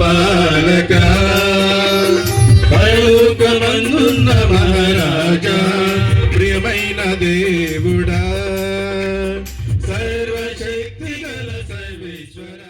పాలక పరలోకమందున్న మహారాజా ప్రియమైన దేవుడా సర్వశక్తి గల సర్వేశ్వర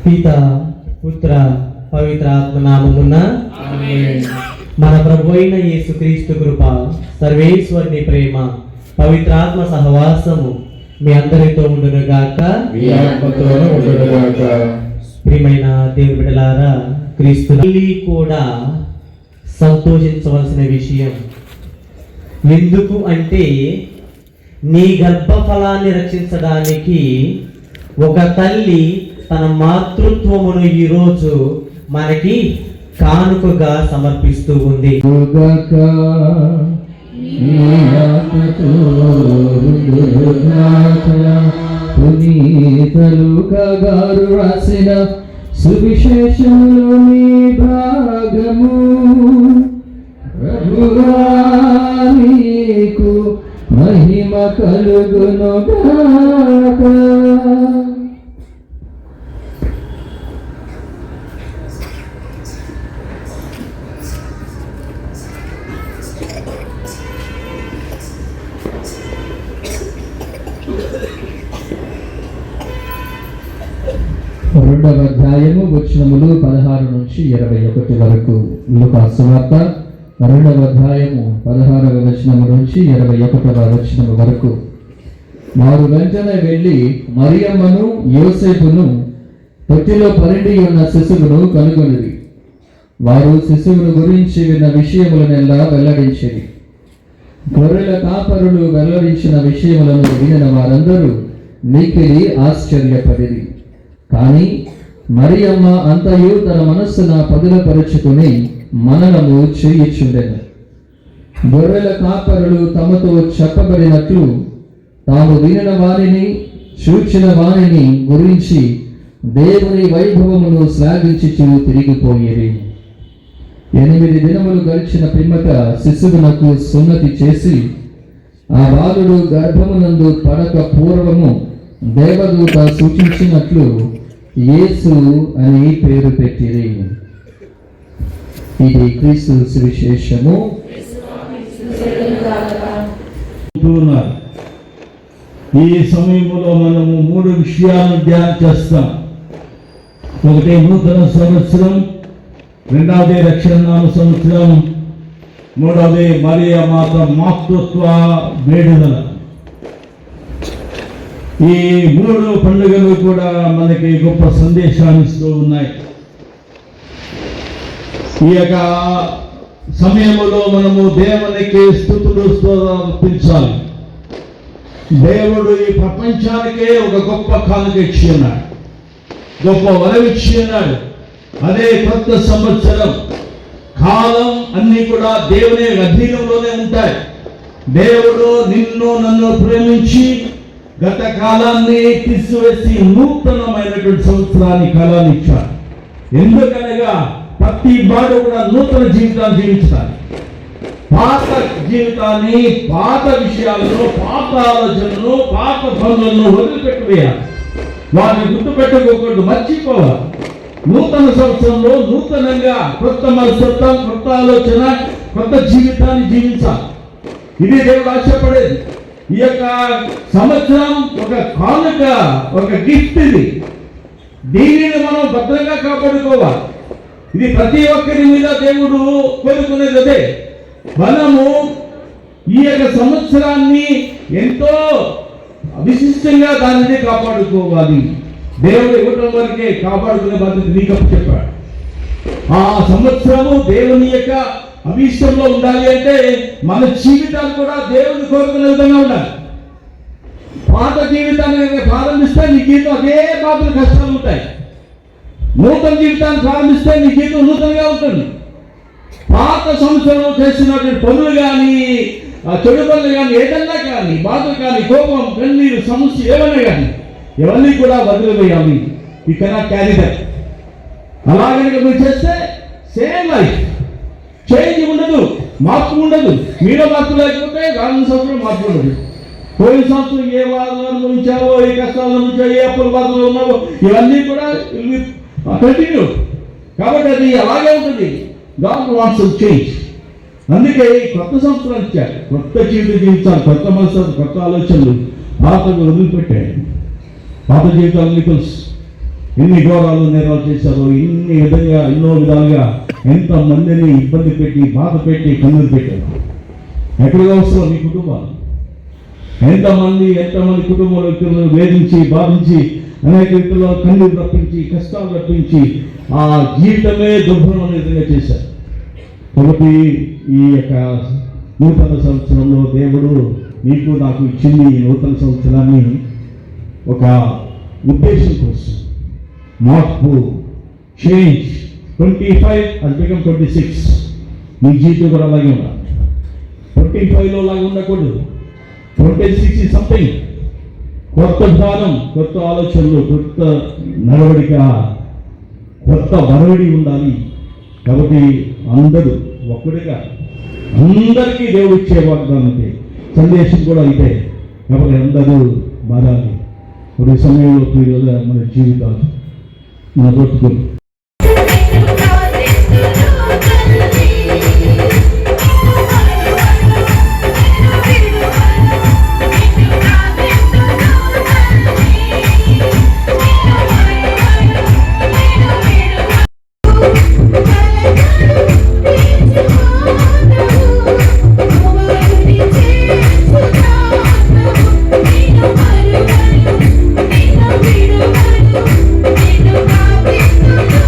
పిత పుత్ర పవిత్ర ఆత్మ నామమున మన ప్రభు అయిన యేసుక్రీస్తు కృప సర్వేశ్వరుని ప్రేమ పవిత్రాత్మ సహవాసము మీ అందరితో ఉండునుగాక ప్రియమైన దేవుని బిడ్డలారా క్రీస్తు కూడా సంతోషించవలసిన విషయం. ఎందుకు అంటే నీ గర్భఫలాన్ని రక్షించడానికి ఒక తల్లి తన మాతృత్వమును ఈరోజు మనకి కానుకగా సమర్పిస్తూ ఉంది. గారు రాసిన సువిశేషములోని భాగము ప్రభువానికి మహిమ కలుగునుగాక. రెండవ అధ్యాయము వచనములు 16 నుంచి 21 వరకు. లూకా సువార్త 2వ అధ్యాయము 16వ వచనము నుంచి 21వ వచనము వరకు. వారు వెంటనే వెళ్ళి మరియమ్మను యోసేపును తొట్టిలో పరిండి ఉన్న శిశువును కనుగొనిరి. వారు శిశువును గురించి విన్న విషయములనెల్లా వెల్లడించిరి. గొర్రెల కాపరులు వెల్లడించిన విషయములను వినిన వారందరూ మిక్కిలి ఆశ్చర్యపడిరి. కానీ మరియమ్మ అంతయు తన మనస్సున పదులపరుచుకుని మననము చేయుచుండెను. గొర్రెల కాపరులు తమతో చెప్పబడినట్లు తాము వినిన వారిని చూచిన వారిని గురించి దేవుని వైభవమును శ్లాఘించి తిరిగిపోయేది. 8 దినములు గడిచిన పిమ్మట శిశువునకు సున్నతి చేసి ఆ బాలుడు గర్భమునందు పడక పూర్వము దేవదూత సూచించినట్లు యేసు అని పేరు పెట్టిరి. ఇది క్రీస్తు సువిశేషము. ఈ సమయంలో మనము 3 విషయాలను ధ్యానం చేస్తాం. ఒకటి నూతన సంవత్సరం, రెండవది రక్షణ సంవత్సరం, మూడవది మరియ మాత మాతృత్వ వేడుదల. ఈ 3 పండుగలు కూడా మనకి గొప్ప సందేశాన్ని ఇస్తూ ఉన్నాయి. ఈ యొక్క సమయంలో మనము దేవునికి స్తుతులు స్తోత్రాలు. దేవుడు ఈ ప్రపంచానికే ఒక గొప్ప కానుక ఇచ్చి ఉన్నాడు, గొప్ప వరం ఇచ్చి ఉన్నాడు. అదే కొత్త సంవత్సరం. కాలం అన్ని కూడా దేవుని అధీనంలోనే ఉంటాయి. దేవుడు నిన్ను నన్ను ప్రేమించి గత కాలాన్ని తీసివేసి నూతనమైనటువంటి సంవత్సరాన్ని కాలాన్ని ఇచ్చాడు. ఎందుకనగా ప్రతి వాడు కూడా నూతన జీవితాన్ని జీవించాలి. పాత జీవితాన్ని, పాత విషయాలను, పాత ఆలోచనలను, పాత పనులను వదిలిపెట్టివేయాలి. వాటిని గుర్తుపెట్టుకోకూడదు, మర్చిపోవాలి. నూతన సంవత్సరంలో నూతనంగా కొత్త మనస్తత్వం, కొత్త ఆలోచన, కొత్త జీవితాన్ని జీవించాలి. ఇది దేవుడు ఆశపడేది. ఈ యొక్క సంవత్సరం ఒక కానుక, ఒక గిఫ్ట్. దీనిని మనం భద్రంగా కాపాడుకోవాలి. ఇది ప్రతి ఒక్కరి మీద దేవుడు కోరుకునేది అదే. మనము ఈ యొక్క సంవత్సరాన్ని ఎంతో విశిష్టంగా దానిని కాపాడుకోవాలి. దేవుడు ఇవ్వటం వరకే కాపాడుకునే బాధ్యత నీకు చెప్పాడు. ఆ సంవత్సరము దేవుని యొక్క అభీష్టంలో ఉండాలి అంటే మన జీవితాలు కూడా దేవుని కోరుకునే విధంగా ఉండాలి. పాత జీవితాన్ని ప్రారంభిస్తే నీ జీవితం అదే బాధలు, కష్టాలు ఉంటాయి. నూతన జీవితాన్ని ప్రారంభిస్తే నీ జీవితం నూతనంగా ఉంటుంది. పాత సంవత్సరంలో చేసినటువంటి పనులు కానీ, చెడు పనులు కానీ, ఏదన్నా కానీ, బాధలు కానీ, కోపం, కన్నీరు, సమస్య ఏమైనా కానీ ఇవన్నీ కూడా వదిలివేయాలి. You cannot carry that. అలాగే మీరు చేస్తే సేమ్ లైఫ్, చేంజ్ ఉండదు, మార్పు ఉండదు. మీలో మార్పు లేకపోతే రానున్న సంవత్సరం మార్పు ఉండదు. పోయిన సంవత్సరం ఏ బాధలు అనుభవించావో, ఏ కష్టాలు అనుభవించావో, ఏ అప్పుల బాధలు ఉన్నావో ఇవన్నీ కూడా కంటిన్యూ. కాబట్టి అది అలాగే ఉంటుంది. God wants to change. అందుకే కొత్త సంవత్సరం ఇచ్చారు. కొత్త జీవితం జీవించాలి, కొత్త మనసు, కొత్త ఆలోచనలు. పాతను వదిలిపెట్టాడు. పాత జీవితాలని తెలుసు. ఎన్ని ఘోరాలు నేరాలు చేశారో, ఎన్నో విధాలుగా ఎంతమందిని ఇబ్బంది పెట్టి, బాధ పెట్టి, కన్నులు పెట్టారు. ఎక్కడికి అవసరం మీ కుటుంబాలు? ఎంతమంది కుటుంబ వ్యక్తులను వేధించి, బాధించి, అనేక వ్యక్తుల్లో కన్నీరు రప్పించి, కష్టాలు రప్పించి, ఆ జీవితమే దుర్భరం విధంగా చేశారు. కాబట్టి ఈ యొక్క నూతన సంవత్సరంలో దేవుడు నీకు నాకు ఇచ్చింది ఈ నూతన సంవత్సరాన్ని ఒక ఉద్దేశం కోసం. మార్పు, చేంజ్. 25 has become 26. నీ జీవితం కూడా అలాగే ఉండాలి. 25లో లాగా ఉండకూడదు. 26 is something. కొత్త జ్ఞానం, కొత్త ఆలోచనలు, కొత్త నడవడిక, కొత్త వరవడి ఉండాలి. కాబట్టి అందరూ ఒక్కడిగా అందరికీ దేవుడు ఇచ్చే వాగ్దానానికి సందేశం కూడా అయితే. కాబట్టి అందరూ మారాలి. ఒక సమయంలో మన జీవితాలు మన బ్రతుకులు Thank you.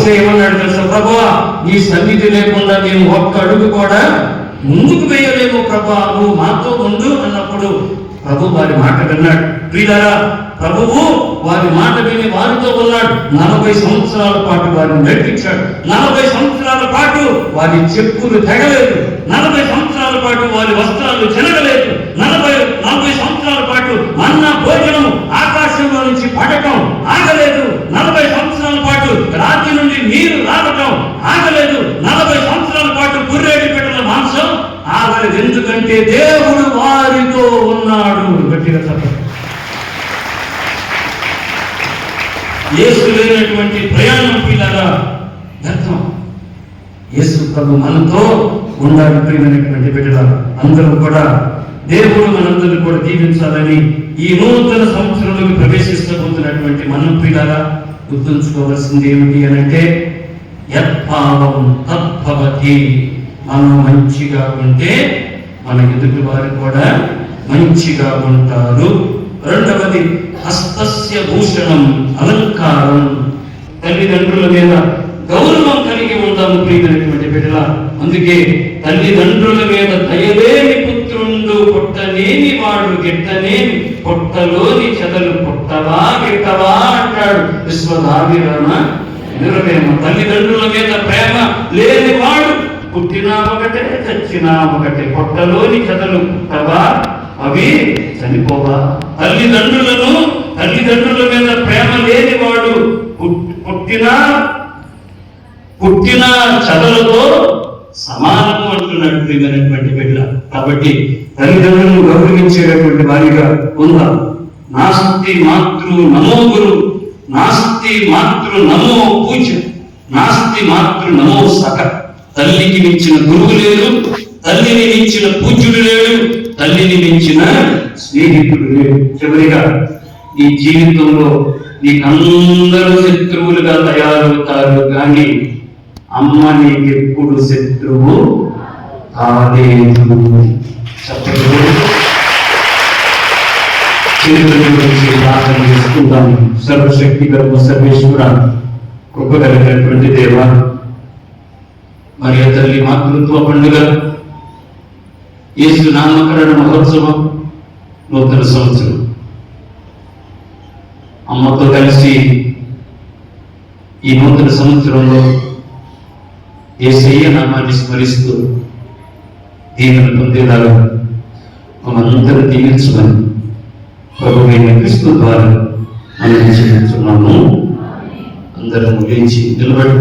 మోసే ఏమన్నాడు తెలుసా? ప్రభువా, ఈ సన్నిధి లేకుండా మేము ఒక్క అడుగు కూడా ముందుకు వేయలేము ప్రభా, నువ్వు మాతో ఉండు అన్నప్పుడు ప్రభు వారి మాట విన్నాడు. ప్రియులారా, ప్రభువు వారి మాట విని వారితో ఉన్నాడు. 40 సంవత్సరాల పాటు వారిని నడిపించాడు. 40 సంవత్సరాల పాటు వారి చెప్పులు తెగలేదు. 40 సంవత్సరాల పాటు వారి వస్త్రాలు చెనగలేదు. 40 సంవత్సరాల పాటు అన్న భోజనం ఆకాశంలో నుంచి పడటం ఆగలేదు. 40 సంవత్సరాల పాటు రాత్రి నుండి నీరు రావటం ఆగలేదు. 40 సంవత్సరాల పాటు గుర్రేడి పెట్టిన మాంసం ఆగలేదు. ఎందుకంటే దేవుడు వారితో ఉన్నాడు. గట్టిగా చెప్పండి. యేసు లేనటువంటి ప్రయాణం పిల్లరా వ్యర్థం. యేసు ప్రభు మనతో ఉండాలి. ప్రియమైనటువంటి బిడ్డల, అందరూ కూడా దేవుడు మనందరూ కూడా దీవించాలని ఈ నూతన సంవత్సరంలోకి ప్రవేశిస్తబోతున్నటువంటి మనం పిల్లరా గుర్తుంచుకోవాల్సింది ఏమిటి అనంటే, యత్పావం తద్భవతి. మనం మంచిగా ఉంటే మన ఎదుటి వారు కూడా మంచిగా ఉంటారు. రెండవది, హస్తస్య భూషణం అలంకారం. తల్లిదండ్రుల మీద గౌరవం కలిగి ఉంటాము ప్రియమైనటువంటి బిడ్డల. అందుకే తల్లిదండ్రుల మీద దయలేని పుత్రుండు పొట్టనేని వాడు గిట్టనేని పొట్టలోని చెదలు పొట్టవా గిట్టవా అంటాడు విశ్వదాభిరామ నిరవేమ. తల్లిదండ్రుల మీద ప్రేమ లేని వాడు పుట్టినా ఒకటే చచ్చినా ఒకటే. పొట్టలోని చెదలు పుట్టవా, అవి చనిపోవా. తల్లిదండ్రుల మీద ప్రేమ లేని వాడు పుట్టిన చెదలతో సమానము అంటున్నాడు ప్రియమైనటువంటి బిడ్డ. కాబట్టి తల్లిదండ్రులను గౌరవించేటటువంటి వారిగా ఉందా. నాస్తి మాతృ నమో గురు, నాస్తి మాతృ నమో పూజ, నాస్తి మాతృ నమో సఖ. తల్లికి మించిన గురువు లేడు, తల్లిని మించిన పూజ్యుడు లేడు, తల్లిని మించిన స్నేహితుడు లేడు. చివరిగా ఈ జీవితంలో నీకందరూ శత్రువులుగా తయారవుతారు, కానీ అమ్మ నీకెప్పుడు శత్రువు కాలేదు. చరిత్ర గురించి ప్రార్థన చేసుకుంటాము. సర్వశక్తి గల సర్వేశ్వర, కృప కలిగినటువంటి దేవ, మరియ తల్లి మాతృత్వ పండుగ, యేసు నామకరణ మహోత్సవం, నూతన సంవత్సరం అమ్మతో కలిసి ఈ నూతన సంవత్సరంలో యేసయ్య నామాన్ని స్మరిస్తూ దీవెన పొందేలాగా మనందరూ దీవించమని ప్రభువైన క్రీస్తు ద్వారా మనం చెల్లించున్నాము. అందరం లేచి నిలబడి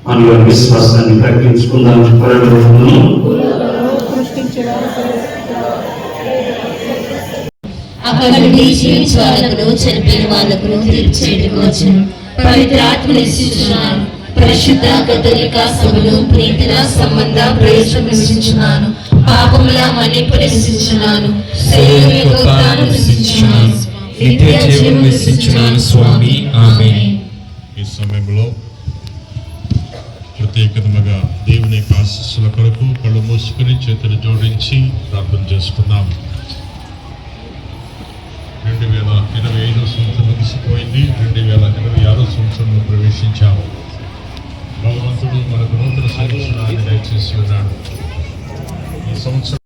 మనలో విశ్వాసాన్ని ప్రకటించుకుందాం. పరలోకమును అక్కడ నుండి జీవించే వాళ్ళకును చనిపోయిన వాళ్ళకును తీర్పు చేయడానికి వచ్చును. పవిత్ర ఆత్మ నిశ్చయించున్నాను. పరిశుద్ధ కథలిక సభలు ప్రీతిల సంబంధ ప్రయోజనం నిశ్చయించున్నాను. పాపముల మన్నింపు నిశ్చయించున్నాను. శరీరం నిశ్చయించున్నాను. నిత్య జీవం నిశ్చయించున్నాను స్వామి. ఆమేన్. ఈ సమయంలో ప్రత్యేకతగా దేవుని యొక్క ఆశీస్సుల కొరకు కళ్ళు మూసుకుని చేతులు జోడించి ప్రార్థన చేసుకుందాం. 2025 సంవత్సరం ముగిసిపోయింది. 2026 సంవత్సరంలో ప్రవేశించాము. భగవంతుడు మనకు నూతన సంవత్సరాన్ని దయచేసి ఉన్నాడు. ఈ సంవత్సరం